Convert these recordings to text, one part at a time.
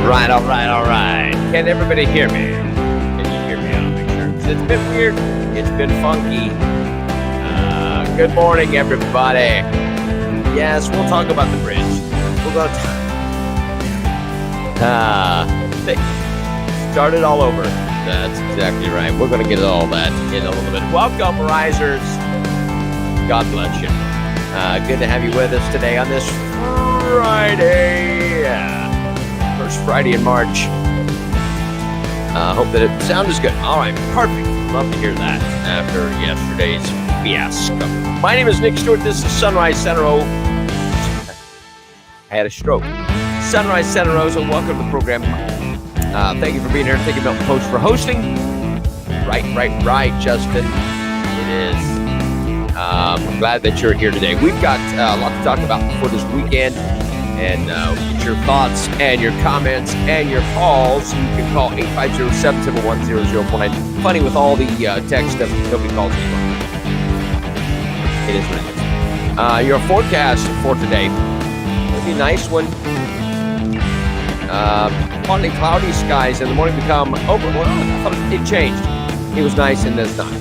All right. Can everybody hear me? Can you hear me? I'll make sure. 'Cause it's been weird. It's been funky. Good morning, everybody. Yes, we'll talk about the bridge. We're going to start it all over. That's exactly right. We're going to get all that in a little bit. Welcome, risers. God bless you. Good to have you with us today on this Friday. First Friday in March. Hope that it sound is good. All right, perfect. Love to hear that after yesterday's fiasco. My name is Nick Stewart. This is Sunrise Santa Rosa. I had a stroke. Sunrise Santa Rosa. Welcome to the program. Thank you for being here. Thank you, Milton Post, for hosting. Right, Justin. It is. I'm glad that you're here today. We've got a lot to talk about before this weekend. And get your thoughts and your comments and your calls. You can call 850-771-0049. Funny with all the text stuff, nobody calls anymore. It is what it is. Your forecast for today will be a nice one. Partly cloudy skies in the morning become over. Well, I thought it changed. It was nice and it's not.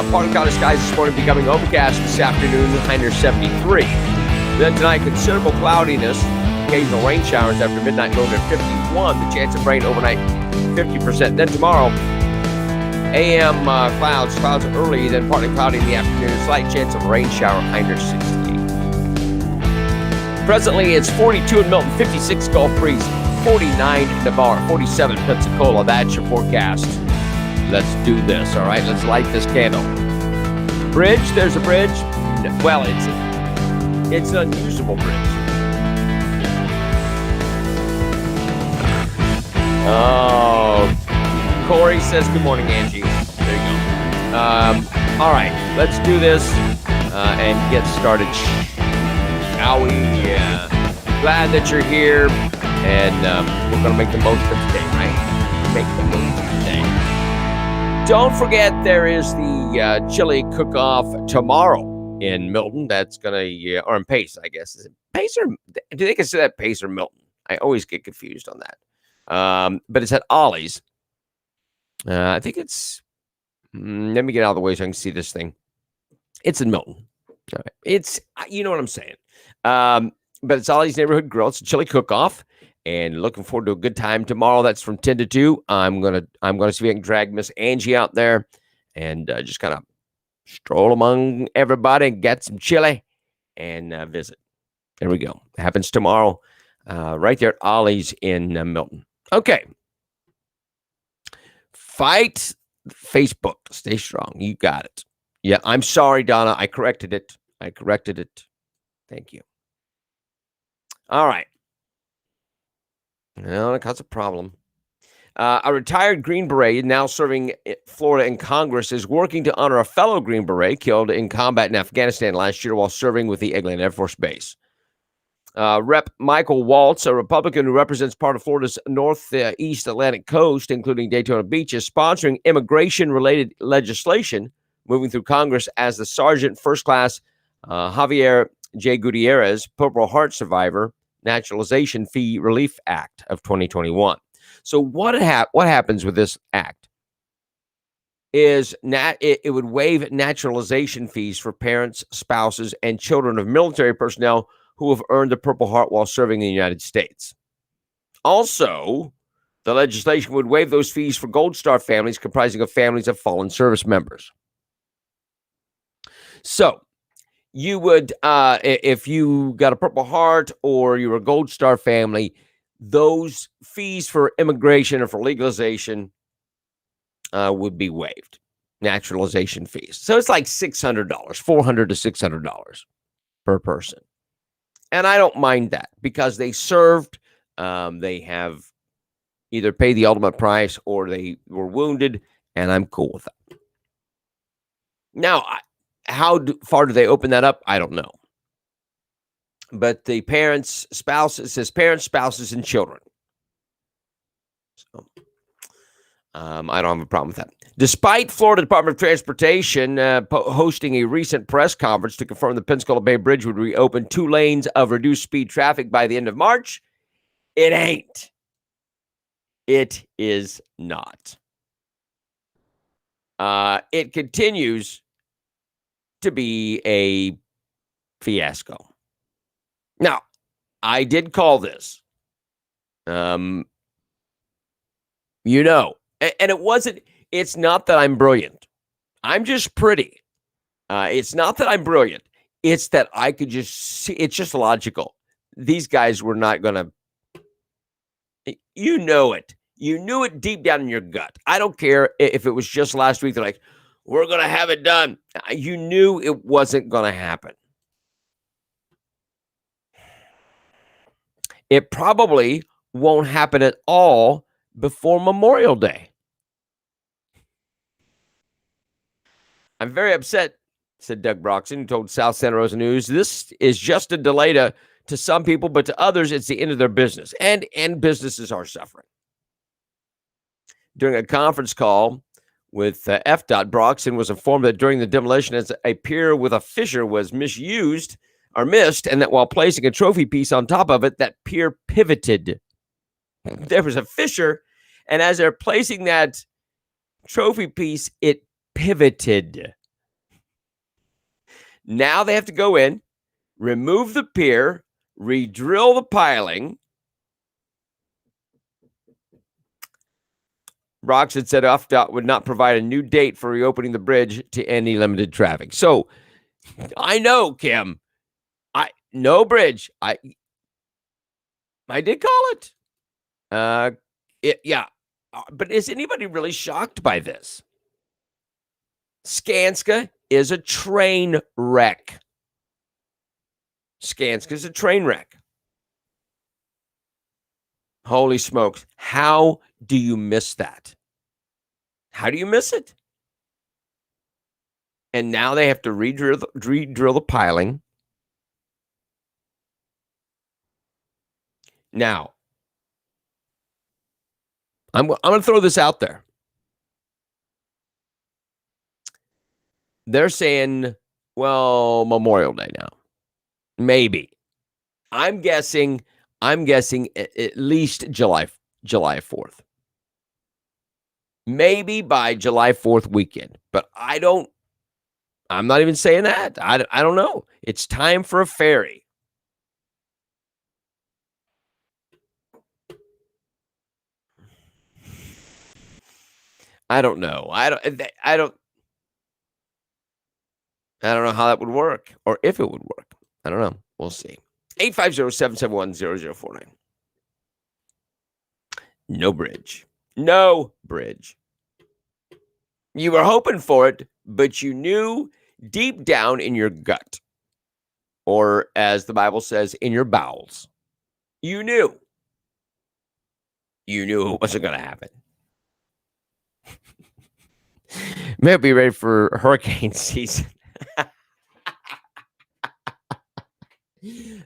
Partly cloudy skies this morning becoming overcast this afternoon, high near 73. Then tonight, considerable cloudiness, occasional rain showers after midnight, low to 51. The chance of rain overnight, 50%. Then tomorrow, AM clouds early, then partly cloudy in the afternoon. Slight chance of rain shower, high near 68. Presently, it's 42 in Milton, 56 Gulf Breeze, 49 in Navarre, 47 in Pensacola. That's your forecast. Let's do this, all right? Let's light this candle. Bridge, there's a bridge. Well, it's an unusable bridge. Oh, Corey says, good morning, Angie. There you go. All right, let's do this and get started. Shall we? Glad that you're here, and we're going to make the most of today, right? Make the most of today. Don't forget, there is the chili cook-off tomorrow in Milton. That's gonna or in Pace, I guess. Is it Pace or do they consider that Pace or Milton? I always get confused on that. But it's at Ollie's. I think it's. Let me get out of the way so I can see this thing. It's in Milton. All right. It's you know what I'm saying. But it's Ollie's Neighborhood Grill. It's a chili cook-off, and looking forward to a good time tomorrow. That's from 10 to 2. I'm gonna see if I can drag Miss Angie out there and just kind of stroll among everybody and get some chili and visit. There we go. It happens tomorrow right there at Ollie's in Milton. Okay. Fight Facebook. Stay strong. You got it. Yeah, I'm sorry, Donna. I corrected it. Thank you. All right. Well, that caused a problem. A retired Green Beret now serving Florida in Congress is working to honor a fellow Green Beret killed in combat in Afghanistan last year while serving with the Eglin Air Force Base. Rep. Michael Waltz, a Republican who represents part of Florida's northeast Atlantic coast, including Daytona Beach, is sponsoring immigration-related legislation moving through Congress as the Sergeant First Class Javier J. Gutierrez, Purple Heart survivor, Naturalization Fee Relief Act of 2021. So what happens with this act is it would waive naturalization fees for parents, spouses, and children of military personnel who have earned the Purple Heart while serving in the United States. Also, the legislation would waive those fees for Gold Star families comprising of families of fallen service members. So you would, if you got a Purple Heart or you're a Gold Star family, those fees for immigration or for legalization would be waived. Naturalization fees. So it's like $600, $400 to $600 per person. And I don't mind that because they served, they have either paid the ultimate price or they were wounded, and I'm cool with that. Now, how far do they open that up? I don't know. But the parents, spouses, it says parents, spouses, and children. So I don't have a problem with that. Despite Florida Department of Transportation hosting a recent press conference to confirm the Pensacola Bay Bridge would reopen 2 lanes of reduced speed traffic by the end of March, it ain't. It is not. It continues to be a fiasco. Now, I did call this. And it wasn't, it's not that I'm brilliant. I'm just pretty. It's not that I'm brilliant. It's that I could just see, it's just logical. These guys were not going to, you know it. You knew it deep down in your gut. I don't care if it was just last week. They're like, we're going to have it done. You knew it wasn't going to happen. It probably won't happen at all before Memorial Day. I'm very upset, said Doug Broxton, who told South Santa Rosa News. This is just a delay to some people, but to others, it's the end of their business. And businesses are suffering. During a conference call with FDOT, Broxton was informed that during the demolition, as a pier with a fissure was misused or missed, and that while placing a trophy piece on top of it, that pier pivoted. There was a fissure, and as they're placing that trophy piece, it pivoted. Now they have to go in, remove the pier, re-drill the piling. Broxton said FDOT would not provide a new date for reopening the bridge to any limited traffic. So I know, Kim, no bridge. I did call it. Yeah. But is anybody really shocked by this? Skanska is a train wreck. Skanska is a train wreck. Holy smokes. How do you miss that? How do you miss it? And now they have to re-drill the piling. Now, I'm going to throw this out there. They're saying, well, Memorial Day now. Maybe. I'm guessing at least July 4th. Maybe by July 4th weekend. But I'm not even saying that. I don't know. It's time for a ferry. I don't know. I don't know how that would work or if it would work. I don't know. We'll see. 850-771-0049. No bridge. No bridge. You were hoping for it, but you knew deep down in your gut, or as the Bible says, in your bowels, you knew it wasn't going to happen. May be ready for hurricane season.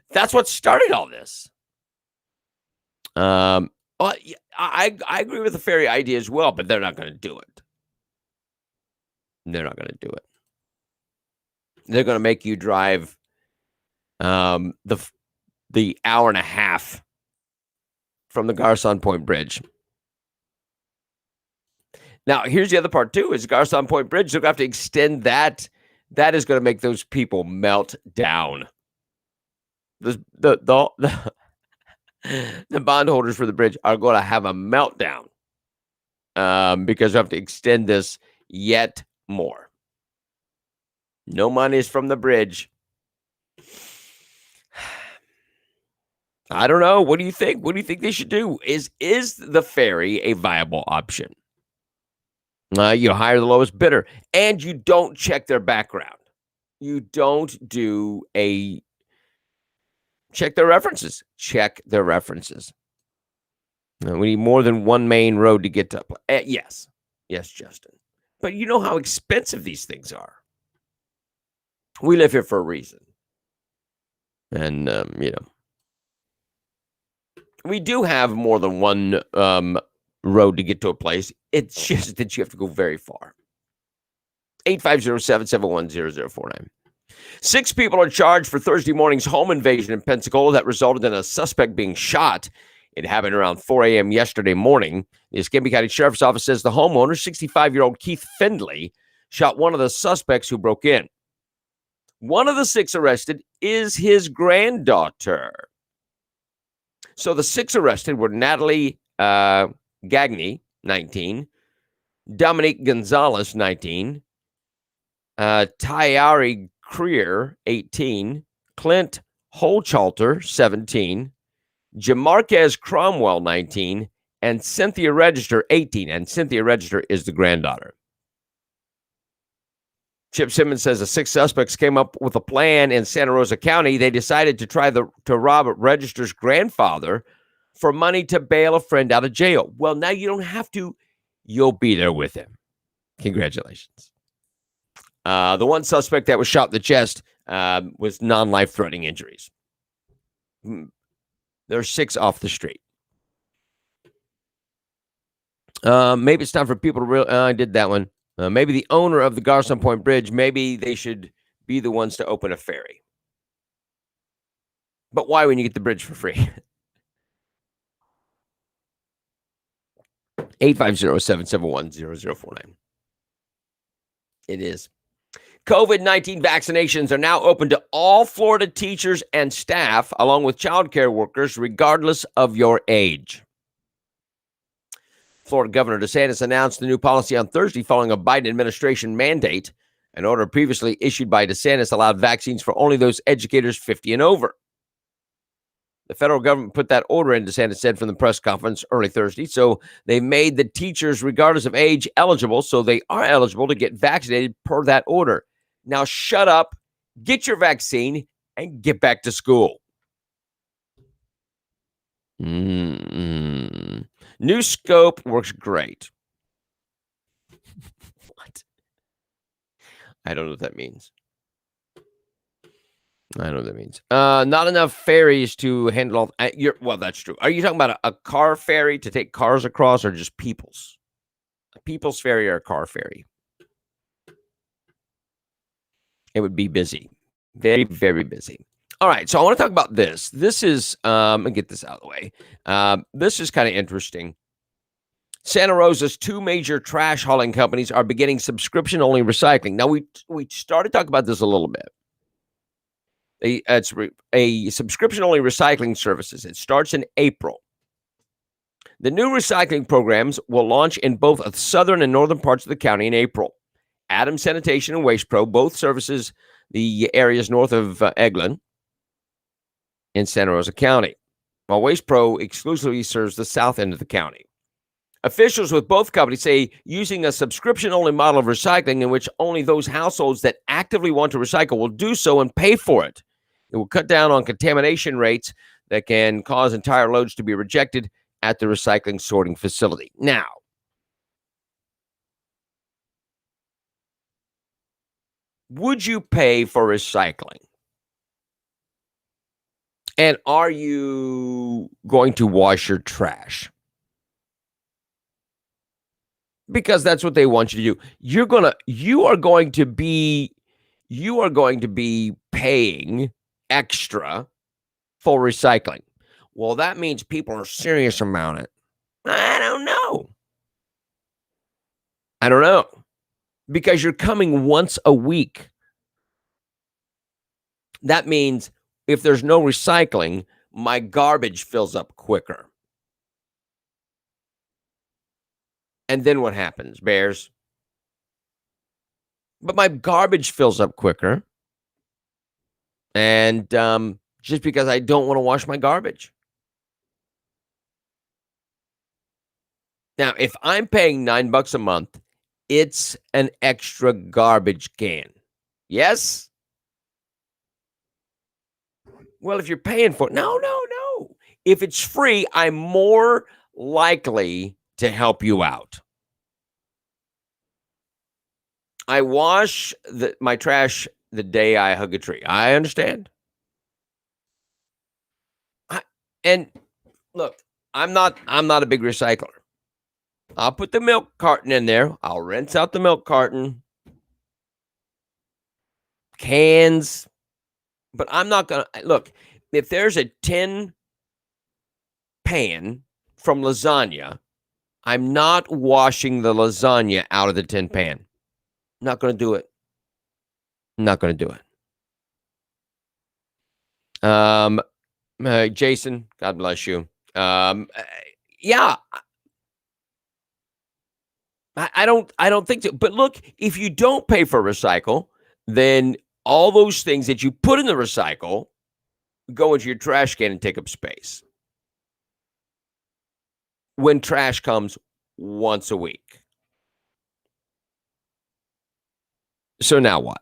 That's what started all this. I agree with the ferry idea as well, but they're not going to do it. They're not going to do it. They're going to make you drive the hour and a half from the Garcon Point Bridge. Now, here's the other part, too, is Garcon Point Bridge. They're going to have to extend that. That is going to make those people melt down. The bondholders for the bridge are going to have a meltdown because we have to extend this yet more. No money is from the bridge. I don't know. What do you think? What do you think they should do? Is the ferry a viable option? You hire the lowest bidder, and you don't check their background. You don't do check their references. Check their references. We need more than one main road to get to. Yes, Justin. But you know how expensive these things are. We live here for a reason. And, we do have more than one road to get to a place. It's just that you have to go very far. 850-771-0049. 6 people are charged for Thursday morning's home invasion in Pensacola that resulted in a suspect being shot It happened around 4 a.m. yesterday morning. The Escambia County Sheriff's Office says the homeowner, 65-year-old Keith Findley, shot one of the suspects who broke in. One of the 6 arrested is his granddaughter. So the 6 arrested were Natalie Gagne, 19, Dominique Gonzalez, 19, Tyari Creer, 18, Clint Holchalter, 17, Jamarquez Cromwell, 19, and Cynthia Register, 18. And Cynthia Register is the granddaughter. Chip Simmons says the 6 suspects came up with a plan in Santa Rosa County. They decided to try to rob Register's grandfather for money to bail a friend out of jail. Well, now you don't have to. You'll be there with him. Congratulations. The one suspect that was shot in the chest was non-life-threatening injuries. There's 6 off the street. Maybe it's time for people to I did that one. Maybe the owner of the Garson Point Bridge, maybe they should be the ones to open a ferry. But why when you get the bridge for free? 850-771-0049. It is. COVID-19 vaccinations are now open to all Florida teachers and staff, along with childcare workers, regardless of your age. Florida Governor DeSantis announced the new policy on Thursday following a Biden administration mandate. An order previously issued by DeSantis allowed vaccines for only those educators 50 and over. The federal government put that order in, DeSantis said from the press conference early Thursday. So they made the teachers, regardless of age, eligible. So they are eligible to get vaccinated per that order. Now shut up, get your vaccine, and get back to school. New scope works great. What? I don't know what that means. Not enough ferries to handle all. Well, that's true. Are you talking about a car ferry to take cars across, or just people's? A people's ferry or a car ferry? It would be busy. Very, very busy. All right, so I want to talk about this. This is, let me get this out of the way. This is kind of interesting. Santa Rosa's 2 major trash hauling companies are beginning subscription-only recycling. Now, we started talking about this a little bit. It's a subscription-only recycling services. It starts in April. The new recycling programs will launch in both the southern and northern parts of the county in April. Adams Sanitation and Waste Pro both services the areas north of Eglin in Santa Rosa County, while Waste Pro exclusively serves the south end of the county. Officials with both companies say using a subscription-only model of recycling in which only those households that actively want to recycle will do so and pay for it. It will cut down on contamination rates that can cause entire loads to be rejected at the recycling sorting facility. Now, would you pay for recycling? And are you going to wash your trash? Because that's what they want you to do. You are going to be paying extra for recycling. Well, that means people are serious about it. I don't know. Because you're coming once a week. That means if there's no recycling, my garbage fills up quicker. And then what happens, Bears? But my garbage fills up quicker. And just because I don't want to wash my garbage. Now, if I'm paying $9 a month, it's an extra garbage can. Yes? Well, if you're paying for it, no. If it's free, I'm more likely to help you out. I wash my trash the day I hug a tree. I understand. And look, I'm not a big recycler. I'll put the milk carton in there. I'll rinse out the milk carton. Cans. But I'm not going to look, if there's a tin pan from lasagna, I'm not washing the lasagna out of the tin pan. Not going to do it. Not going to do it. Jason, God bless you. Yeah, I don't think so. But look, if you don't pay for recycle, then all those things that you put in the recycle go into your trash can and take up space. When trash comes once a week. So now what?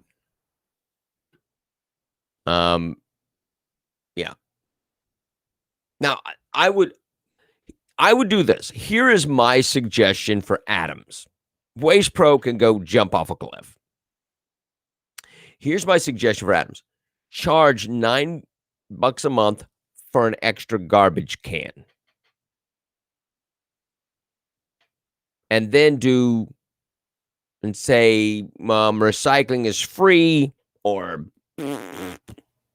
Yeah. Now I would do this. Here is my suggestion for Adams. Waste Pro can go jump off a cliff. Here's my suggestion for Adams. Charge $9 a month for an extra garbage can. And then say recycling is free or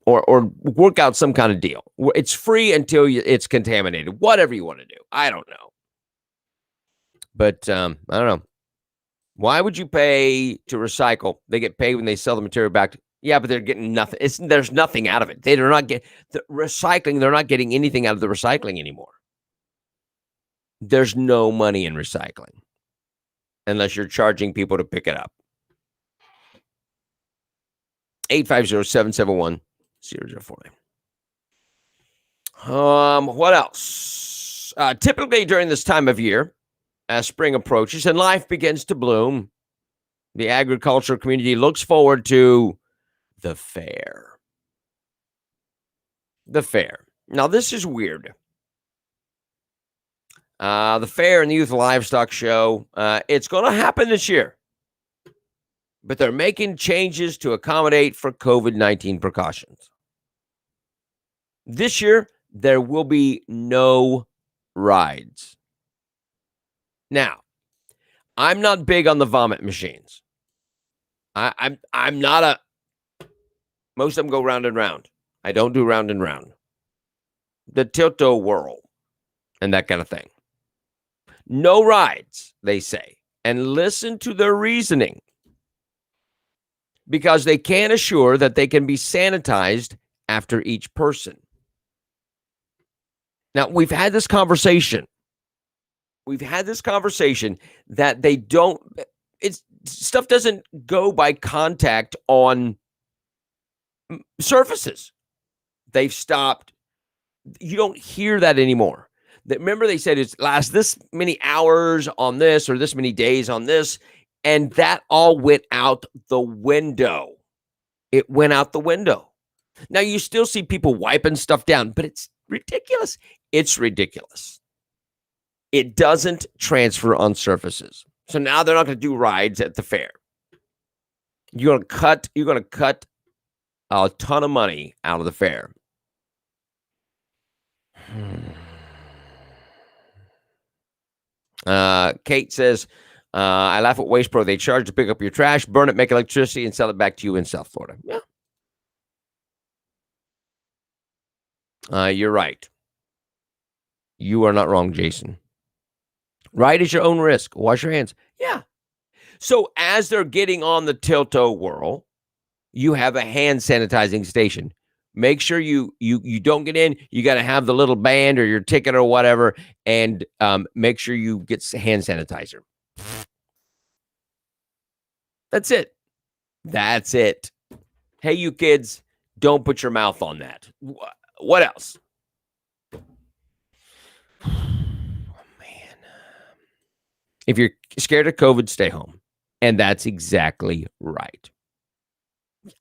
work out some kind of deal. It's free until it's contaminated. Whatever you want to do. I don't know. But I don't know. Why would you pay to recycle? They get paid when they sell the material back. Yeah, but they're getting nothing. There's nothing out of it. They're not getting the recycling. They're not getting anything out of the recycling anymore. There's no money in recycling unless you're charging people to pick it up. 850-771-0049. What else? Typically during this time of year, as spring approaches and life begins to bloom, the agricultural community looks forward to the fair. The fair. Now, this is weird. The fair and the Youth Livestock Show, it's going to happen this year. But they're making changes to accommodate for COVID-19 precautions. This year, there will be no rides. Now, I'm not big on the vomit machines. I'm not a... Most of them go round and round. I don't do round and round. The tilt-o-whirl and that kind of thing. No rides, they say. And listen to their reasoning. Because they can't assure that they can be sanitized after each person. Now, we've had this conversation. That they don't, stuff doesn't go by contact on surfaces. They've stopped. You don't hear that anymore. Remember they said it lasts this many hours on this or this many days on this, and that all went out the window. It went out the window. Now you still see people wiping stuff down, but it's ridiculous. It's ridiculous. It doesn't transfer on surfaces. So now they're not going to do rides at the fair. You're going to cut a ton of money out of the fair. Kate says, I laugh at Waste Pro. They charge to pick up your trash, burn it, make electricity, and sell it back to you in South Florida. Yeah. You're right. You are not wrong, Jason. Right is your own risk. Wash your hands. Yeah. So as they're getting on the tilt-o-whirl, you have a hand sanitizing station. Make sure you don't get in. You got to have the little band or your ticket or whatever, and make sure you get hand sanitizer. That's it. That's it. Hey, you kids, don't put your mouth on that. What else? If you're scared of COVID, stay home. And that's exactly right.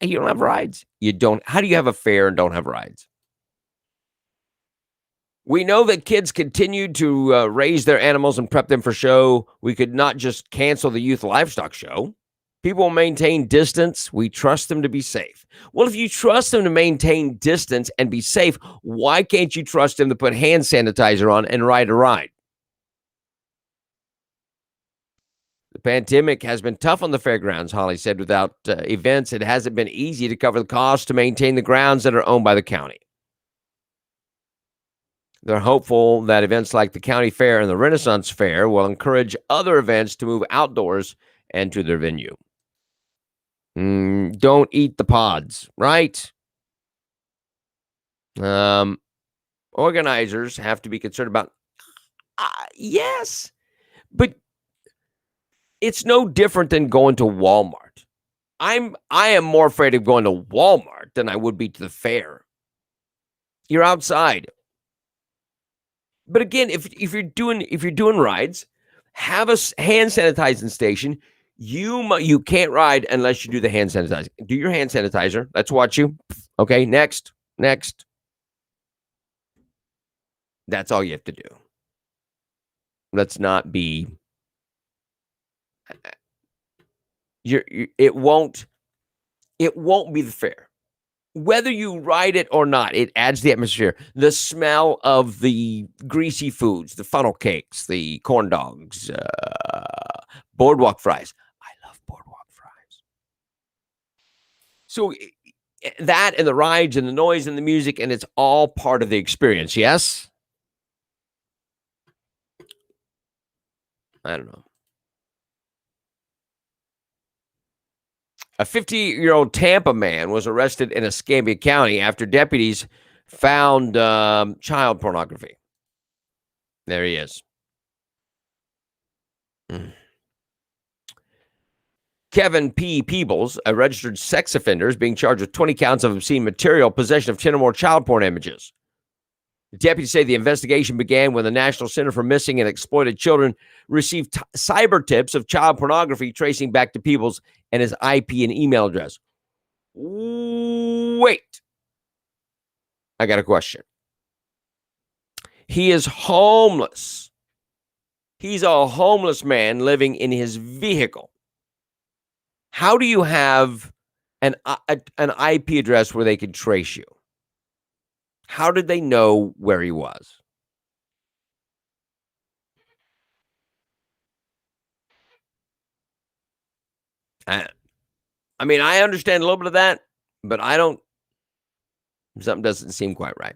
You don't have rides. You don't. How do you have a fair and don't have rides? We know that kids continued to raise their animals and prep them for show. We could not just cancel the Youth Livestock Show. People maintain distance. We trust them to be safe. Well, if you trust them to maintain distance and be safe, why can't you trust them to put hand sanitizer on and ride a ride? The pandemic has been tough on the fairgrounds, Holly said. Without events, it hasn't been easy to cover the cost to maintain the grounds that are owned by the county. They're hopeful that events like the county fair and the Renaissance Fair will encourage other events to move outdoors and to their venue. Don't eat the pods, right? Organizers have to be concerned about, yes, but it's no different than going to Walmart. I am more afraid of going to Walmart than I would be to the fair. You're outside. But again, if you're doing rides, have a hand sanitizing station. You can't ride unless you do the hand sanitizer. Do your hand sanitizer. Let's watch you. Okay, next. That's all you have to do. Let's not be. It won't be the fair. Whether you ride it or not, it adds the atmosphere. The smell of the greasy foods, the funnel cakes, the corn dogs, boardwalk fries. I love boardwalk fries. So that and the rides and the noise and the music, and it's all part of the experience, yes? I don't know. A 50-year-old Tampa man was arrested in Escambia County after deputies found child pornography. There he is. Kevin P. Peebles, a registered sex offender, is being charged with 20 counts of obscene material, possession of 10 or more child porn images. The deputies say the investigation began when the National Center for Missing and Exploited Children received cyber tips of child pornography tracing back to Peebles and his IP and email address. Wait. I got a question. He is homeless. He's a homeless man living in his vehicle. How do you have an IP address where they could trace you? How did they know where he was? I mean, I understand a little bit of that, but something doesn't seem quite right.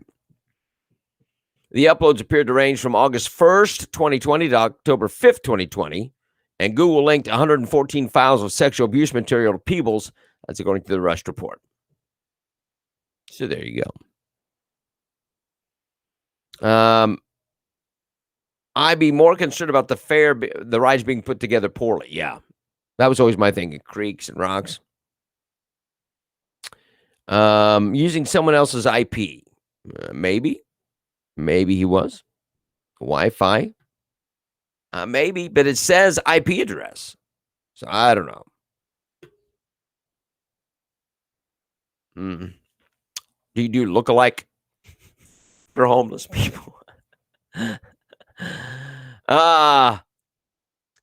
The uploads appeared to range from August 1st, 2020 to October 5th, 2020, and Google linked 114 files of sexual abuse material to Peebles. That's according to the Rust report. So there you go. I'd be more concerned about the rides being put together poorly. Yeah, that was always my thing. Creeks and rocks. Using someone else's IP. Maybe he was. Wi-Fi. Maybe, but it says IP address. So I don't know. Do you do lookalike for homeless people?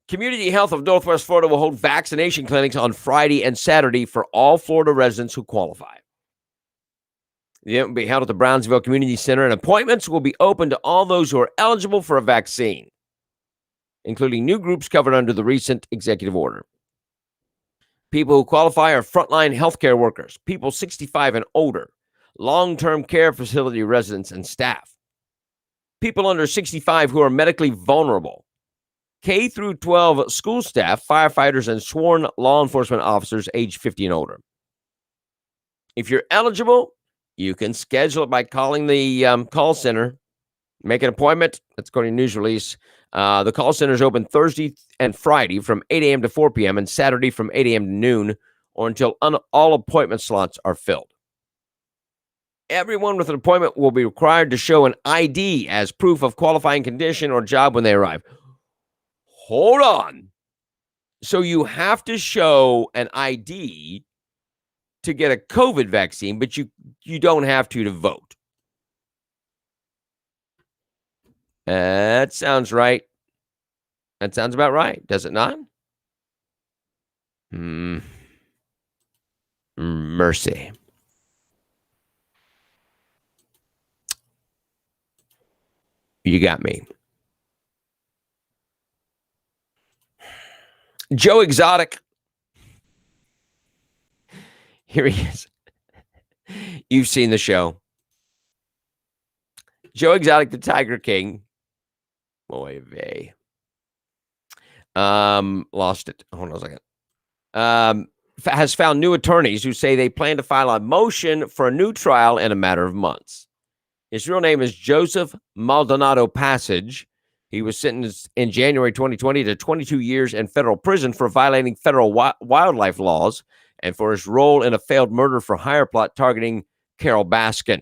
Community Health of Northwest Florida will hold vaccination clinics on Friday and Saturday for all Florida residents who qualify. The event will be held at the Brownsville Community Center, and appointments will be open to all those who are eligible for a vaccine, including new groups covered under the recent executive order. People who qualify are frontline healthcare workers, people 65 and older, long-term care facility residents and staff, people under 65 who are medically vulnerable, K through 12 school staff, firefighters, and sworn law enforcement officers age 50 and older. If you're eligible, you can schedule it by calling the call center, make an appointment. That's according to news release. The call center is open Thursday and Friday from 8 a.m. to 4 p.m. and Saturday from 8 a.m. to noon, or until all appointment slots are filled. Everyone with an appointment will be required to show an ID as proof of qualifying condition or job when they arrive. Hold on. So you have to show an ID to get a COVID vaccine, but you don't have to vote. That sounds right. That sounds about right, does it not? Mercy. You got me. Joe Exotic. Here he is. You've seen the show. Joe Exotic, the Tiger King. Oy vey. Lost it. Hold on a second. Has found new attorneys who say they plan to file a motion for a new trial in a matter of months. His real name is Joseph Maldonado Passage. He was sentenced in January 2020 to 22 years in federal prison for violating federal wildlife laws and for his role in a failed murder for hire plot targeting Carol Baskin.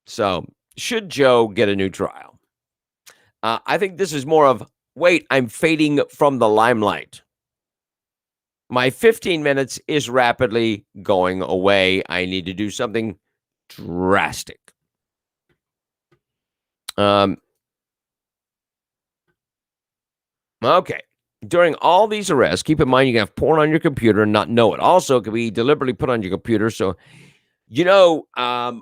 So, should Joe get a new trial? I think this is more of, wait, I'm fading from the limelight. My 15 minutes is rapidly going away. I need to do something drastic. Okay. During all these arrests, keep in mind you can have porn on your computer and not know it. Also, it can be deliberately put on your computer. So, I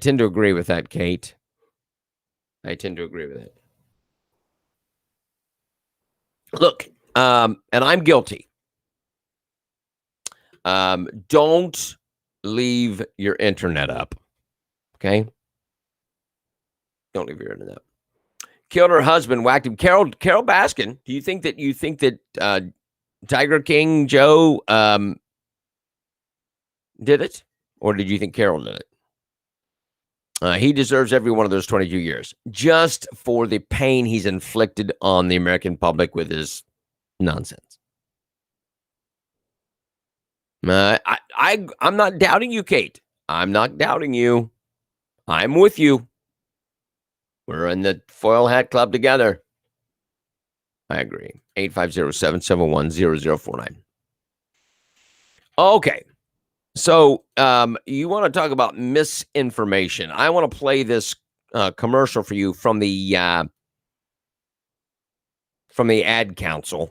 tend to agree with that, Kate. I tend to agree with it. Look, and I'm guilty. Don't leave your internet up. Okay? Don't leave your internet up. Killed her husband, whacked him. Carol Baskin. Do you think that Tiger King Joe did it? Or did you think Carol did it? He deserves every one of those 22 years just for the pain he's inflicted on the American public with his nonsense. I'm not doubting you, Kate. I'm not doubting you. I'm with you. We're in the foil hat club together. I agree. 850-771-0049. Okay. So you want to talk about misinformation. I want to play this commercial for you from the Ad Council.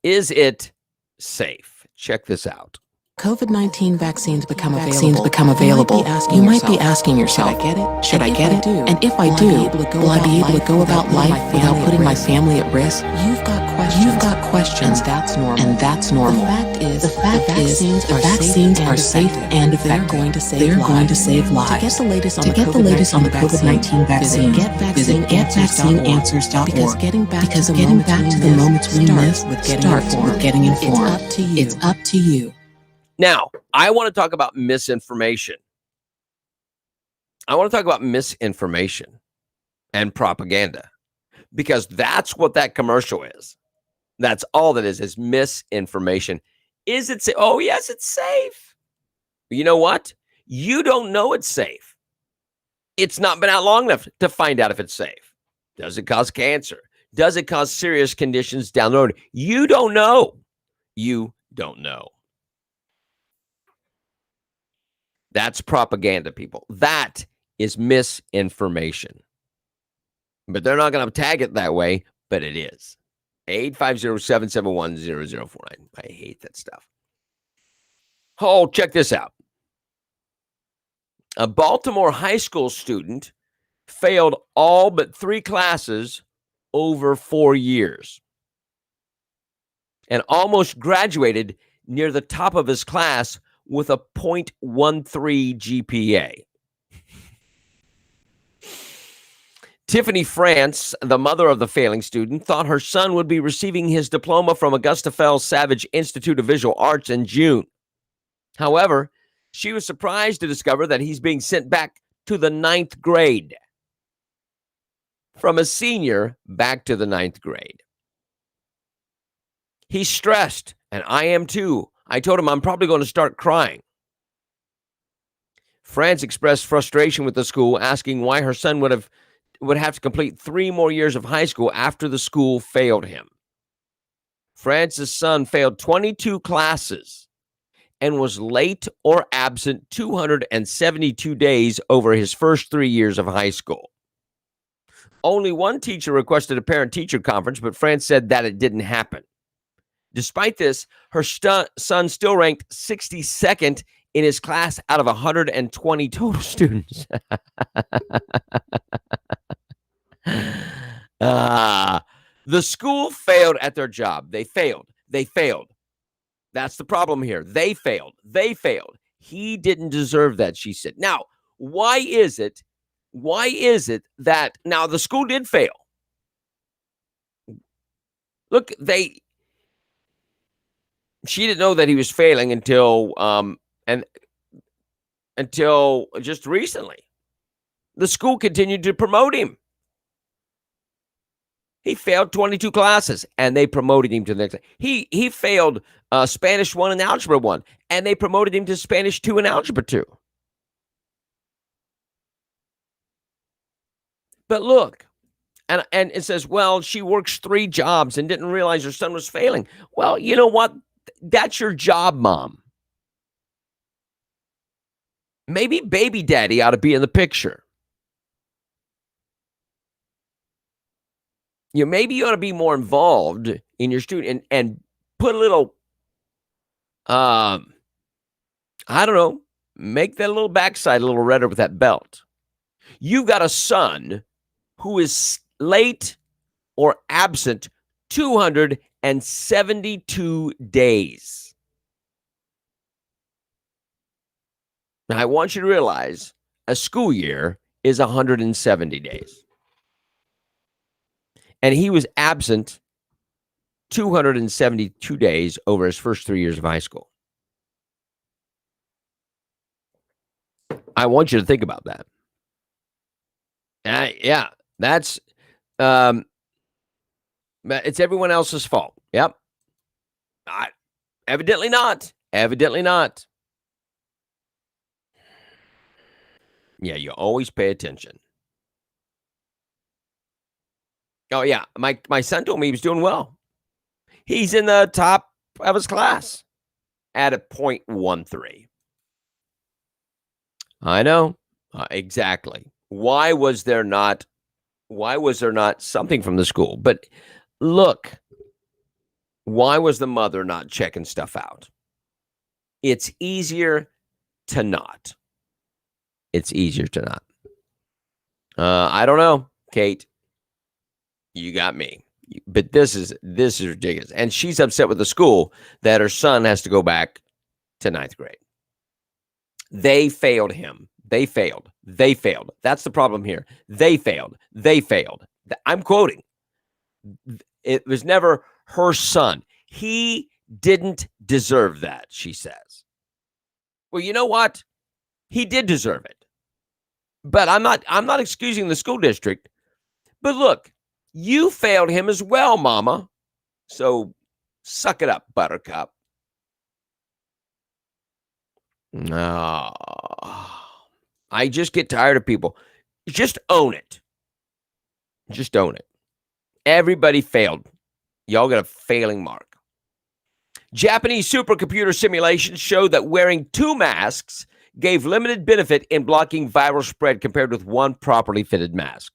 Is it safe? Check this out. COVID-19 vaccines become available. You might be asking yourself, should I get it? And if I do, will I be able to go about life without putting my family at risk? You've got questions. And that's normal. The fact is, the vaccines are safe and effective. They're going to save lives. To get the latest on the COVID-19 vaccine, visit getvaccineanswers.org. Because getting back to the moments we miss starts with getting informed. It's up to you. Now, I want to talk about misinformation. I want to talk about misinformation and propaganda, because that's what that commercial is. That's all that is misinformation. Is it safe? Oh, yes, it's safe. You know what? You don't know it's safe. It's not been out long enough to find out if it's safe. Does it cause cancer? Does it cause serious conditions down the road? You don't know. You don't know. That's propaganda, people. That is misinformation. But they're not going to tag it that way, but it is. 850-771-0049. I hate that stuff. Oh, check this out. A Baltimore high school student failed all but 3 classes over 4 years and almost graduated near the top of his class with a 0.13 GPA. Tiffany France, the mother of the failing student, thought her son would be receiving his diploma from Augusta Fells Savage Institute of Visual Arts in June. However, she was surprised to discover that he's being sent back to the 9th grade. From a senior back to the 9th grade. He's stressed, and I am too. I told him I'm probably going to start crying. France expressed frustration with the school, asking why her son would have to complete 3 more years of high school after the school failed him. France's son failed 22 classes and was late or absent 272 days over his first 3 years of high school. Only one teacher requested a parent-teacher conference, but France said that it didn't happen. Despite this, her son still ranked 62nd in his class out of 120 total students. The school failed at their job. They failed. They failed. That's the problem here. They failed. They failed. He didn't deserve that, she said. Now, why is it that now the school did fail? Look, she didn't know that he was failing until just recently. The school continued to promote him. He failed 22 classes, and they promoted him to the next. He failed Spanish 1 and Algebra 1, and they promoted him to Spanish 2 and Algebra 2. But look, and it says, well, she works 3 jobs and didn't realize her son was failing. Well, you know what? That's your job, Mom. Maybe baby daddy ought to be in the picture. Maybe you ought to be more involved in your student and put a little, I don't know, make that little backside a little redder with that belt. You've got a son who is late or absent 272 days. Now, I want you to realize a school year is 170 days. And he was absent 272 days over his first 3 years of high school. I want you to think about that. Yeah, that's it's everyone else's fault. Yep. Evidently not. Evidently not. Yeah, you always pay attention. Oh, yeah. My son told me he was doing well. He's in the top of his class at a 0.13. I know. Exactly. Why was there not something from the school? But look, why was the mother not checking stuff out? It's easier to not. It's easier to not. I don't know, Kate. You got me. But this is ridiculous. And she's upset with the school that her son has to go back to 9th grade. They failed him. They failed. They failed. That's the problem here. They failed. They failed. I'm quoting. It was never her son. He didn't deserve that, she says. Well, you know what? He did deserve it. But I'm not excusing the school district. But look, you failed him as well, Mama. So suck it up, Buttercup. No. I just get tired of people. Just own it. Just own it. Everybody failed. Y'all got a failing mark. Japanese supercomputer simulations show that wearing 2 masks gave limited benefit in blocking viral spread compared with 1 properly fitted mask.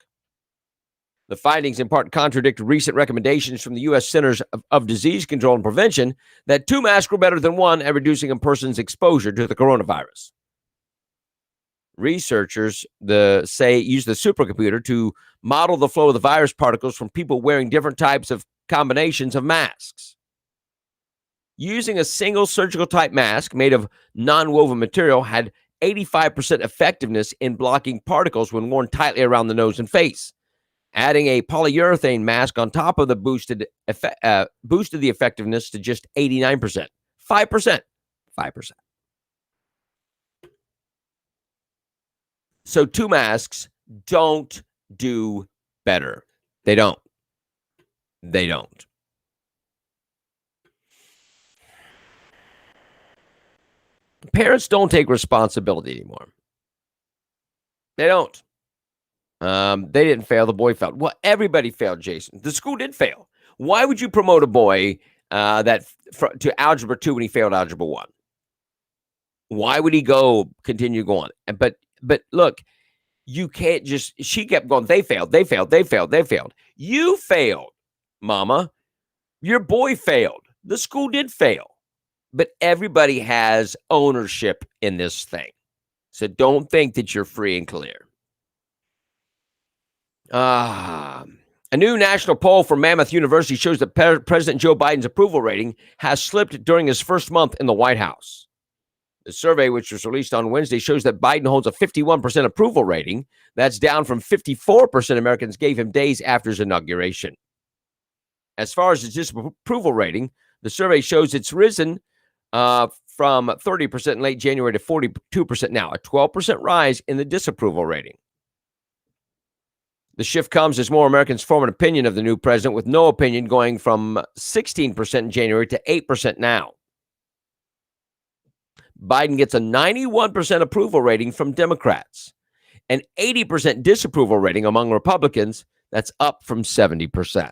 The findings in part contradict recent recommendations from the U.S. Centers of Disease Control and Prevention that 2 masks were better than 1 at reducing a person's exposure to the coronavirus. Researchers say use the supercomputer to model the flow of the virus particles from people wearing different types of combinations of masks. Using a single surgical type mask made of non-woven material had 85% effectiveness in blocking particles when worn tightly around the nose and face. Adding a polyurethane mask on top of the boosted the effectiveness to just 89%. 5%. 5%. So 2 masks don't do better. They don't. They don't. Parents don't take responsibility anymore. They don't. They didn't fail. The boy failed. Well, everybody failed, Jason. The school did fail. Why would you promote a boy to Algebra 2 when he failed Algebra 1? Why would he continue going? But look, you can't just, she kept going, they failed, they failed, they failed, they failed. You failed, Mama. Your boy failed. The school did fail. But everybody has ownership in this thing. So don't think that you're free and clear. A new national poll from Mammoth University shows that President Joe Biden's approval rating has slipped during his first month in the White House. The survey, which was released on Wednesday, shows that Biden holds a 51% approval rating. That's down from 54% Americans gave him days after his inauguration. As far as his disapproval rating, the survey shows it's risen from 30% in late January to 42% now, a 12% rise in the disapproval rating. The shift comes as more Americans form an opinion of the new president, with no opinion going from 16% in January to 8% now. Biden gets a 91% approval rating from Democrats, an 80% disapproval rating among Republicans. That's up from 70%.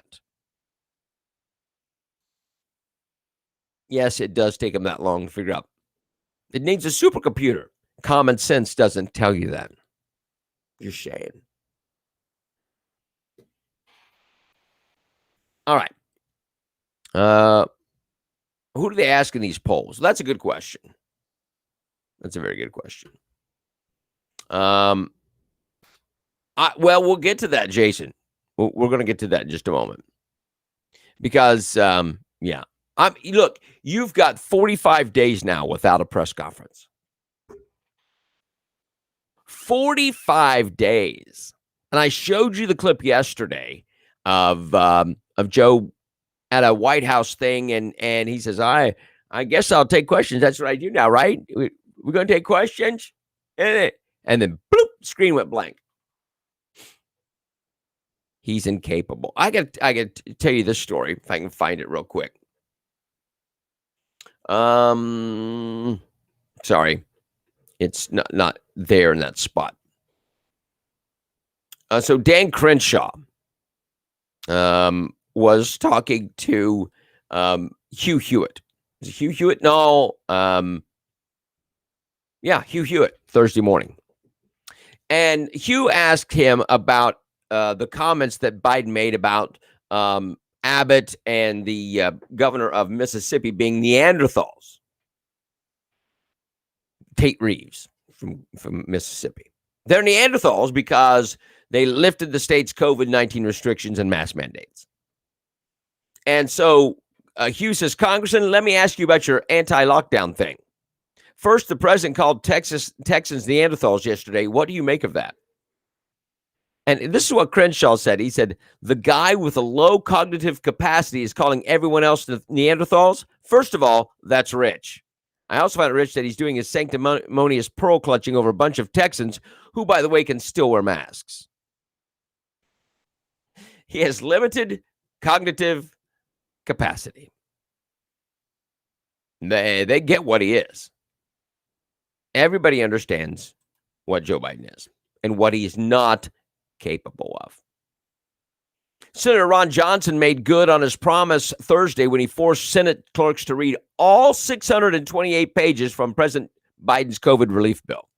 Yes, it does take them that long to figure out. It needs a supercomputer. Common sense doesn't tell you that. Just saying. All right. Who do they ask in these polls? That's a good question. That's a very good question. Well, we'll get to that, Jason. We're going to get to that in just a moment. Because, yeah. Look, you've got 45 days now without a press conference. 45 days. And I showed you the clip yesterday of Joe at a White House thing, and he says, I guess I'll take questions. That's what I do now, right? We're going to take questions? And then, bloop, screen went blank. He's incapable. I got to tell you this story, if I can find it real quick. Sorry. It's not there in that spot. So Dan Crenshaw was talking to Hugh Hewitt. Is it Hugh Hewitt? No. Yeah, Hugh Hewitt, Thursday morning. And Hugh asked him about the comments that Biden made about Abbott and the governor of Mississippi being Neanderthals. Tate Reeves from Mississippi. They're Neanderthals because they lifted the state's COVID-19 restrictions and mask mandates. And so Hugh says, Congressman, let me ask you about your anti-lockdown thing. First, the president called Texans Neanderthals yesterday. What do you make of that? And this is what Crenshaw said. He said, the guy with a low cognitive capacity is calling everyone else Neanderthals. First of all, that's rich. I also find it rich that he's doing his sanctimonious pearl clutching over a bunch of Texans who, by the way, can still wear masks. He has limited cognitive capacity. They get what he is. Everybody understands what Joe Biden is and what he's not capable of. Senator Ron Johnson made good on his promise Thursday when he forced Senate clerks to read all 628 pages from President Biden's COVID relief bill.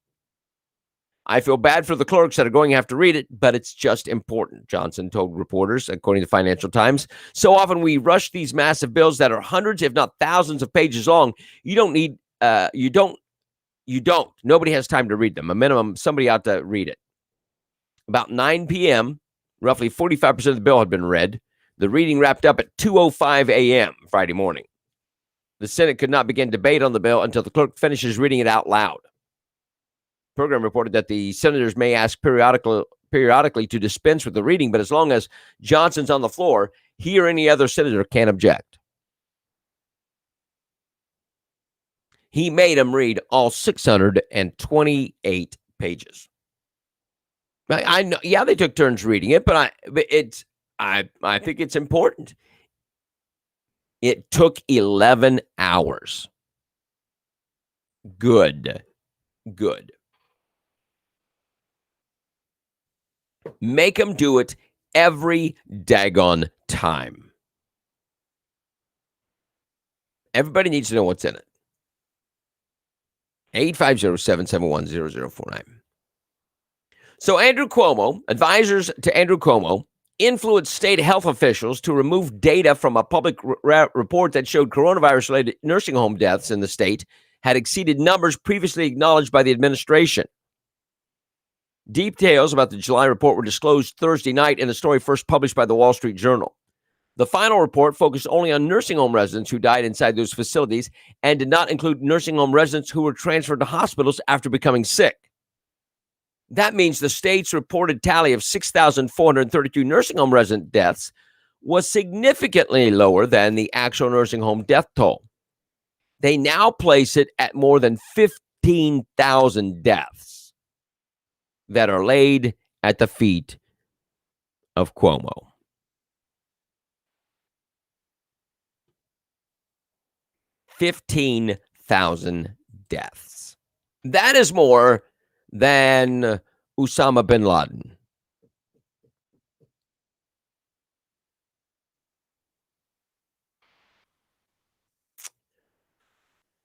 I feel bad for the clerks that are going to have to read it, but it's just important, Johnson told reporters, according to Financial Times. So often we rush these massive bills that are hundreds, if not thousands of pages long. You don't. Nobody has time to read them. A minimum, somebody ought to read it. About 9 p.m., roughly 45% of the bill had been read. The reading wrapped up at 2:05 a.m. Friday morning. The Senate could not begin debate on the bill until the clerk finishes reading it out loud. The program reported that the senators may ask periodically to dispense with the reading, but as long as Johnson's on the floor, he or any other senator can't object. He made him read all 628 pages. I know, yeah, they took turns reading it, but I think it's important. It took 11 hours. Good. Make them do it every daggone time. Everybody needs to know what's in it. 850-771-0049. So Andrew Cuomo, advisors to Andrew Cuomo, influenced state health officials to remove data from a public report that showed coronavirus-related nursing home deaths in the state had exceeded numbers previously acknowledged by the administration. Details about the July report were disclosed Thursday night in a story first published by the Wall Street Journal. The final report focused only on nursing home residents who died inside those facilities and did not include nursing home residents who were transferred to hospitals after becoming sick. That means the state's reported tally of 6,432 nursing home resident deaths was significantly lower than the actual nursing home death toll. They now place it at more than 15,000 deaths that are laid at the feet of Cuomo. 15,000 deaths. That is more than Osama bin Laden.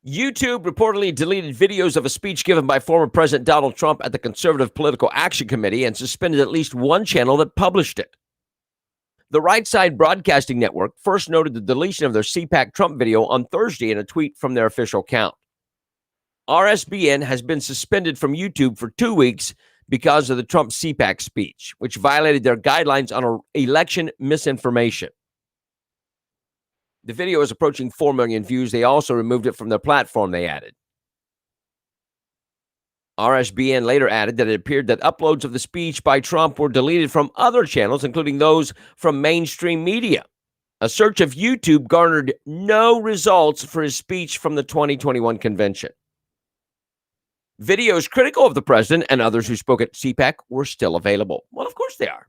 YouTube reportedly deleted videos of a speech given by former President Donald Trump at the Conservative Political Action Committee and suspended at least one channel that published it. The Right Side Broadcasting Network first noted the deletion of their CPAC Trump video on Thursday in a tweet from their official account. RSBN has been suspended from YouTube for 2 weeks because of the Trump CPAC speech, which violated their guidelines on election misinformation. The video is approaching 4 million views. They also removed it from their platform, they added. RSBN later added that it appeared that uploads of the speech by Trump were deleted from other channels, including those from mainstream media. A search of YouTube garnered no results for his speech from the 2021 convention. Videos critical of the president and others who spoke at CPAC were still available. Well, of course they are,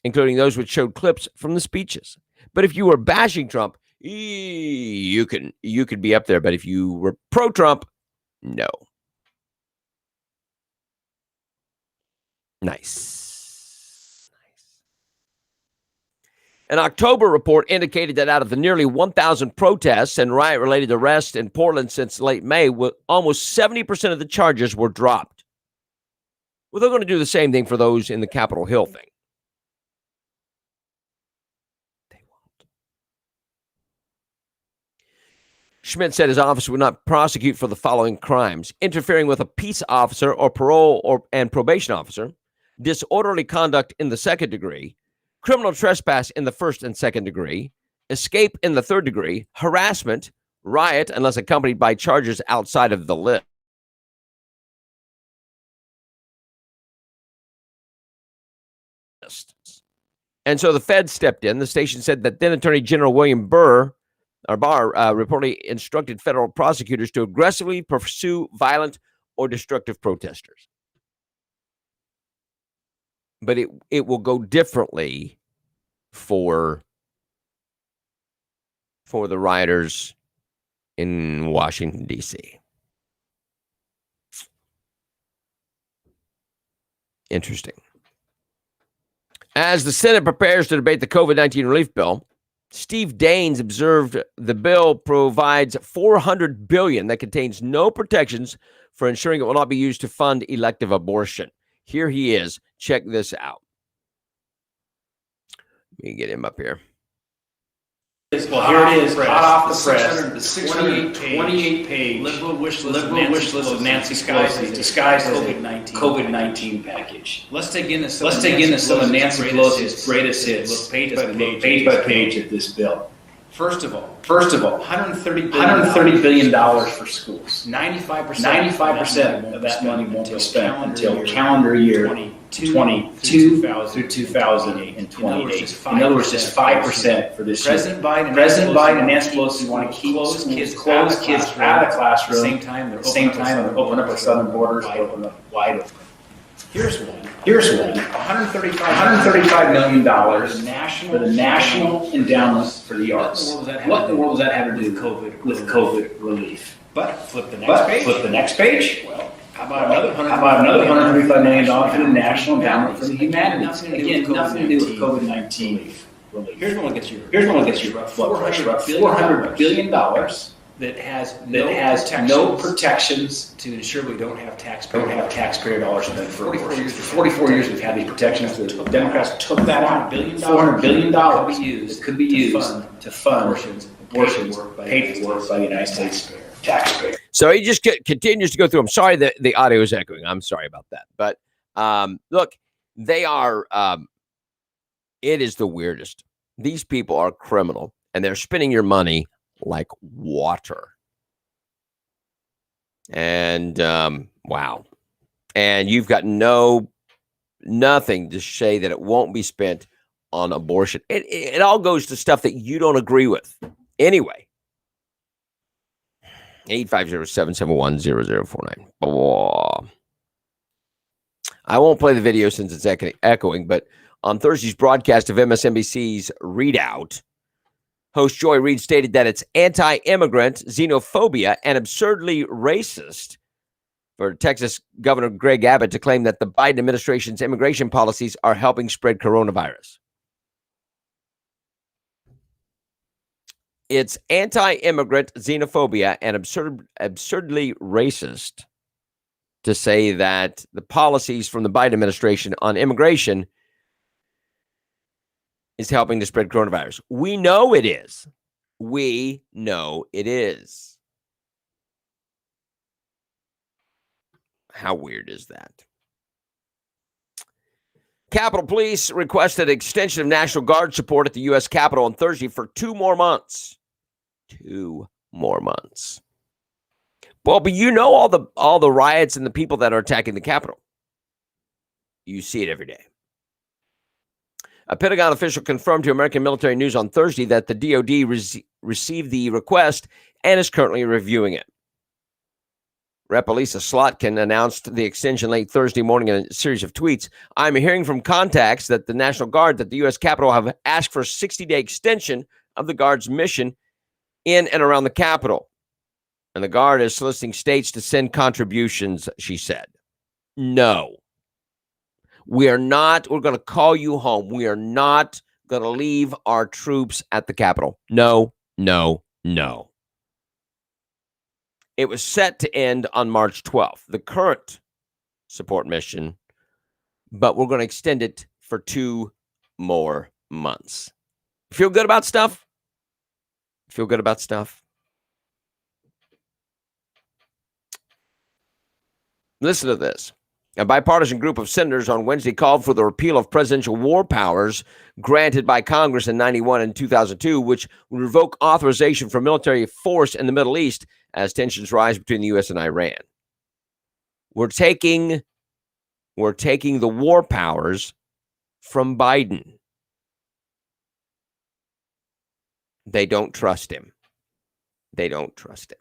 including those which showed clips from the speeches. But if you were bashing Trump, you could be up there. But if you were pro-Trump, no. Nice. An October report indicated that out of the nearly 1,000 protests and riot-related arrests in Portland since late May, almost 70% of the charges were dropped. Well, they're going to do the same thing for those in the Capitol Hill thing. They won't. Schmidt said his office would not prosecute for the following crimes: interfering with a peace officer or parole and probation officer, disorderly conduct in the second degree, criminal trespass in the first and second degree, escape in the third degree, harassment, riot unless accompanied by charges outside of the list. And so the Fed stepped in. The station said that then Attorney General William Barr reportedly instructed federal prosecutors to aggressively pursue violent or destructive protesters. But it will go differently for the rioters in Washington, D.C. Interesting. As the Senate prepares to debate the COVID-19 relief bill, Steve Daines observed the bill provides $400 billion that contains no protections for ensuring it will not be used to fund elective abortion. Here he is. Check this out. Let me get him up here. Well, here it is, hot off the press, 28-page liberal wish list of Nancy Pelosi disguised as a COVID-19 package. Let's dig into some of Nancy Pelosi's greatest hits, page by page of this bill. First of all, $130 billion for schools. 95% of that money won't be spent until calendar year 22 through 2028. In other words, just 5% for this year. President Biden and Nancy Pelosi want to keep close kids out of the classroom. At the same time, they're opening up the southern borders, wide open. Here's one. $135 million for the National Endowment for the Arts. What in the world does that have to do with COVID relief? But flip the next page. Well, how about another $135 million for the National Endowment for the Humanities? Again, nothing to do with COVID-19 relief. Here's one that gets you blood pressure up. $400 billion. That has no protections to ensure we don't have taxpayer dollars spent for 44 years we've had these protections. The Democrats took that out. $400 billion could be used to fund abortions paid for by the United States taxpayer. So he just continues to go through. I'm sorry that the audio is echoing. I'm sorry about that. But Look, they are. It is the weirdest. These people are criminal, and they're spending your money like water. And wow. And you've got nothing to say that it won't be spent on abortion. It all goes to stuff that you don't agree with. Anyway, 850-771-0049. I won't play the video since it's echoing, but on Thursday's broadcast of MSNBC's Readout, host Joy Reid stated that it's anti-immigrant, xenophobia, and absurdly racist for Texas Governor Greg Abbott to claim that the Biden administration's immigration policies are helping spread coronavirus. It's anti-immigrant, xenophobia, and absurdly racist to say that the policies from the Biden administration on immigration is helping to spread coronavirus. We know it is. We know it is. How weird is that? Capitol Police requested extension of National Guard support at the U.S. Capitol on Thursday for 2 more months. 2 more months. Well, but you know all the riots and the people that are attacking the Capitol. You see it every day. A Pentagon official confirmed to American Military News on Thursday that the DoD received the request and is currently reviewing it. Rep. Elisa Slotkin announced the extension late Thursday morning in a series of tweets. I'm hearing from contacts that the National Guard, that the U.S. Capitol have asked for a 60-day extension of the Guard's mission in and around the Capitol. And the Guard is soliciting states to send contributions, she said. No. We're going to call you home. We are not going to leave our troops at the Capitol. No, no, no. It was set to end on March 12th, the current support mission, but we're going to extend it for 2 more months. Feel good about stuff? Feel good about stuff? Listen to this. A bipartisan group of senators on Wednesday called for the repeal of presidential war powers granted by Congress in 1991 and 2002, which would revoke authorization for military force in the Middle East as tensions rise between the U.S. and Iran. We're taking the war powers from Biden. They don't trust him. They don't trust him.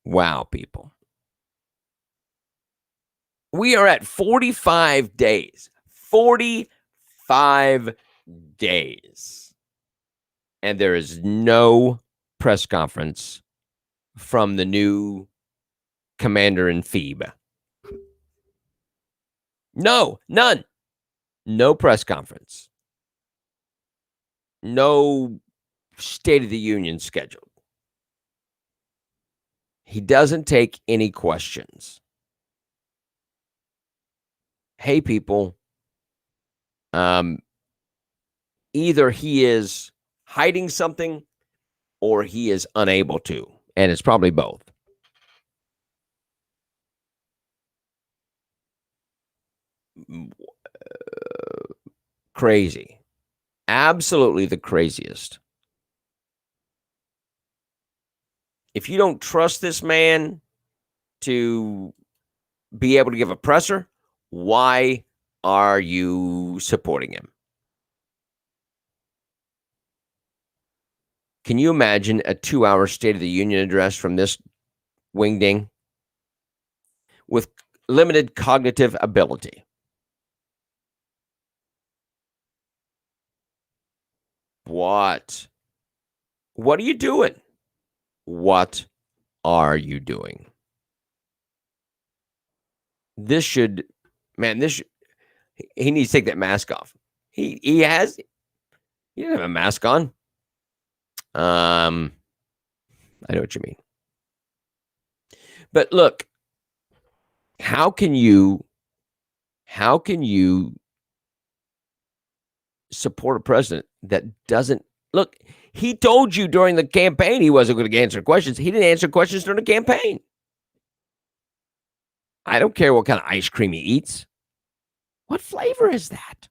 Wow, people. We are at 45 days. 45 days. And there is no press conference from the new commander-in-chief. No, none. No press conference. No State of the Union scheduled. He doesn't take any questions. Hey, people, either he is hiding something or he is unable to, and it's probably both. Crazy. Absolutely the craziest. If you don't trust this man to be able to give a presser, why are you supporting him? Can you imagine a 2-hour State of the Union address from this wingding with limited cognitive ability? What are you doing? What are you doing? He needs to take that mask off. He doesn't have a mask on. I know what you mean. But look, how can you support a president that doesn't look? He told you during the campaign he wasn't going to answer questions. He didn't answer questions during the campaign. I don't care what kind of ice cream he eats. What flavor is that?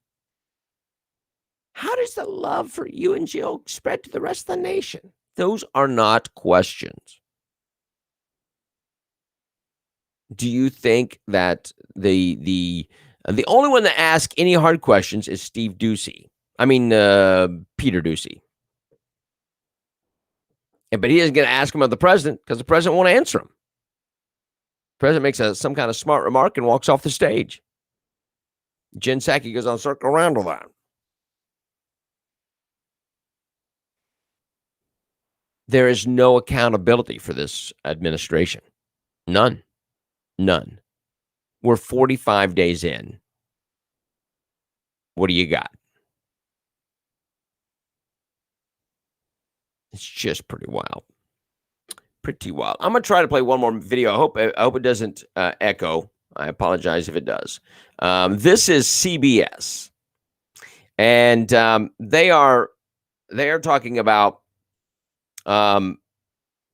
How does the love for you and Jill spread to the rest of the nation? Those are not questions. Do you think that the only one that asks any hard questions is Steve Ducey? I mean, Peter Ducey. But he isn't going to ask him of the president because the president won't answer him. The president makes some kind of smart remark and walks off the stage. Jen Psaki goes on circle around with that. There is no accountability for this administration. None. We're 45 days in. What do you got? It's just pretty wild. I'm going to try to play one more video. I hope it doesn't echo. I apologize if it does. This is CBS. And they are talking about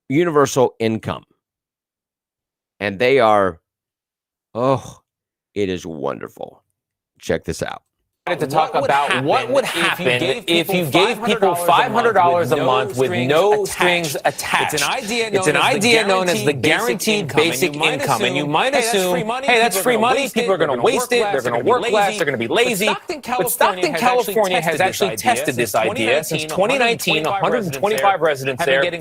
universal income. And they are, it is wonderful. Check this out. To talk about what would happen if you gave people $500 a month with no strings attached. It's an idea known as the guaranteed basic income. And you might assume, hey, that's free money. People are going to waste it. They're going to work less. They're going to be lazy. But Stockton, California has actually tested this idea. Since 2019, 125 residents there have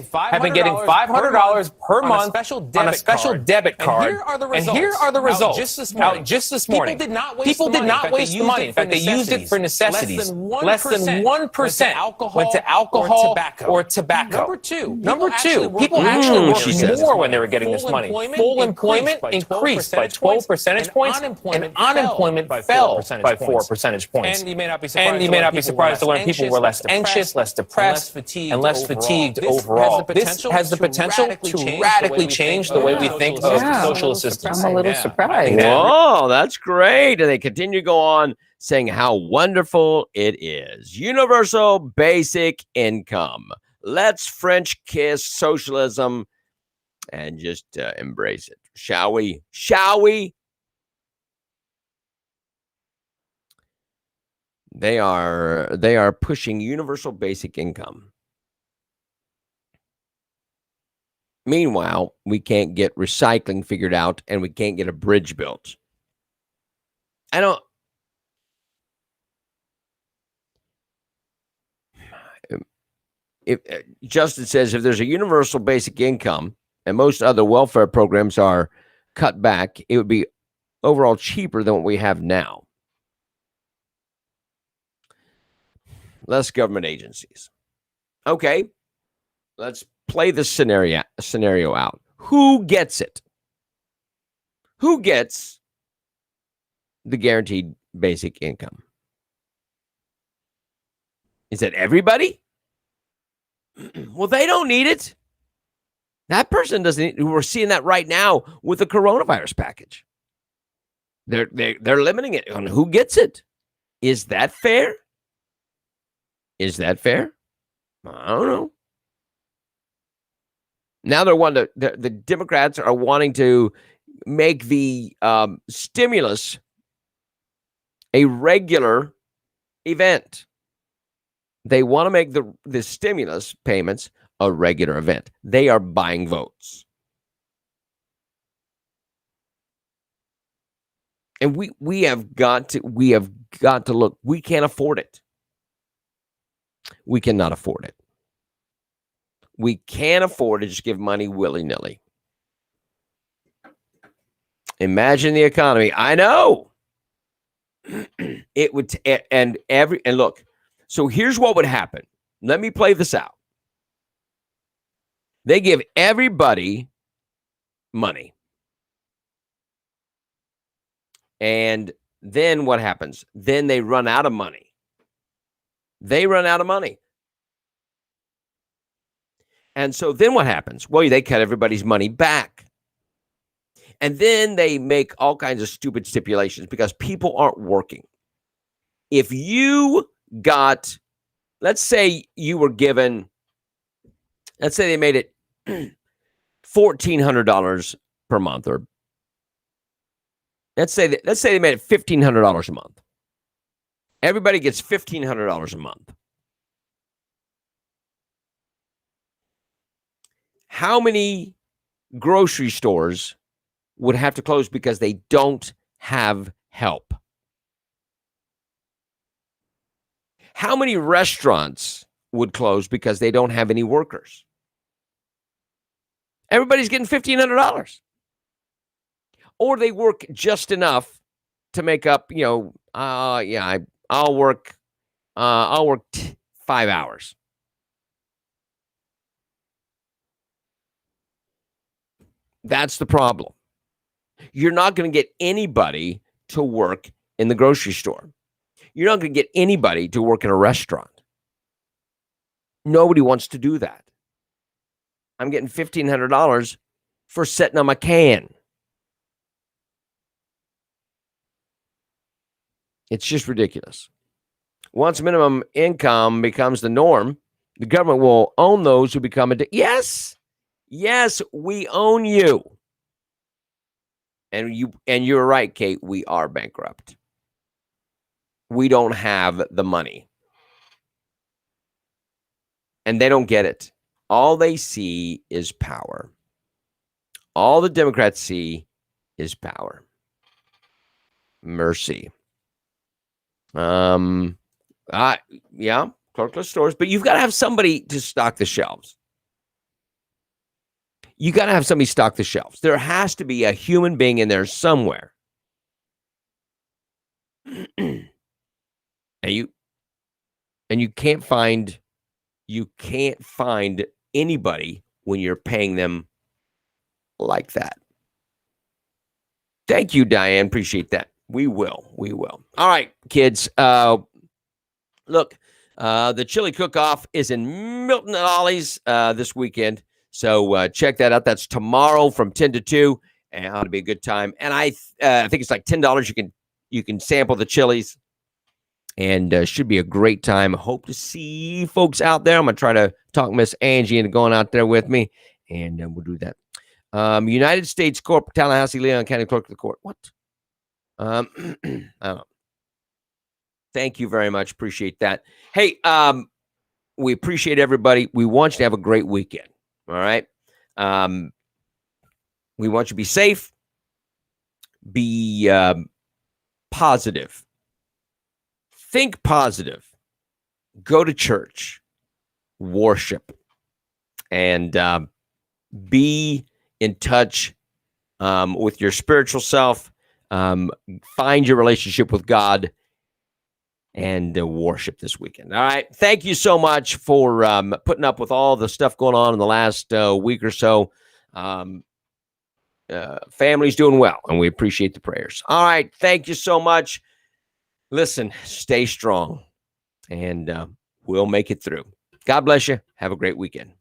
been getting $500 per month on a special debit card. And here are the results. Out just this morning. People did not waste the money. In fact, they used it for necessities. Less than 1% went to alcohol or tobacco. Number two, people actually worked more when they were getting this money. Full employment increased by 12 percentage points, and unemployment fell by 4 percentage points. And you may not be surprised to learn people were less anxious, less depressed, and less fatigued overall. This has the potential to radically change the way we think of social assistance. I'm a little surprised. Whoa, that's great. And they continue to go on saying how wonderful it is. Universal basic income. Let's French kiss socialism and just embrace it. Shall we? Shall we? They are pushing universal basic income. Meanwhile, we can't get recycling figured out and we can't get a bridge built. If Justin says if there's a universal basic income and most other welfare programs are cut back, it would be overall cheaper than what we have now. Less government agencies. Okay, let's play the scenario out. Who gets it? Who gets the guaranteed basic income? Is it everybody? Well, they don't need it. That person doesn't need it. We're seeing that right now with the coronavirus package. They're limiting it on who gets it. Is that fair? Is that fair? I don't know. Now the Democrats are wanting to make the stimulus a regular event. They want to make the stimulus payments a regular event. They are buying votes. And we have got to look. We can't afford it. We cannot afford it. We can't afford to just give money willy-nilly. Imagine the economy. I know. It would and look. So here's what would happen. Let me play this out. They give everybody money. And then what happens? Then they run out of money. They run out of money. And so then what happens? Well, they cut everybody's money back. And then they make all kinds of stupid stipulations because people aren't working. If you got, let's say you were given, let's say they made it $1,400 per month or Let's say they made it $1,500 a month. Everybody gets $1,500 a month. How many grocery stores would have to close because they don't have help? How many restaurants would close because they don't have any workers? Everybody's getting $1,500. Or they work just enough to make up, I'll work 5 hours. That's the problem. You're not going to get anybody to work in the grocery store. You're not going to get anybody to work in a restaurant. Nobody wants to do that. I'm getting $1,500 for sitting on my can. It's just ridiculous. Once minimum income becomes the norm, the government will own those who become Yes, we own you. And you're right, Kate, we are bankrupt. We don't have the money. And they don't get it. All they see is power. All the Democrats see is power. Mercy. Clerkless stores, but you've got to have somebody to stock the shelves. You got to have somebody stock the shelves. There has to be a human being in there somewhere. And you can't find anybody when you're paying them like that. Thank you, Diane. Appreciate that. We will. All right, kids. Look, the chili cook-off is in Milton and Ollie's this weekend. So check that out. That's tomorrow from 10 to 2. And it ought to be a good time. And I think it's like $10. You can sample the chilies. And should be a great time. I hope to see folks out there. I'm going to try to talk Miss Angie into going out there with me. And we'll do that. United States Corp, Tallahassee, Leon County Clerk of the Court. What? I don't know. Thank you very much. Appreciate that. Hey, we appreciate everybody. We want you to have a great weekend. All right. We want you to be safe. Be positive. Think positive. Go to church. Worship. And be in touch with your spiritual self. Find your relationship with God and worship this weekend. All right. Thank you so much for putting up with all the stuff going on in the last week or so. Family's doing well, and we appreciate the prayers. All right. Thank you so much. Listen, stay strong, and we'll make it through. God bless you. Have a great weekend.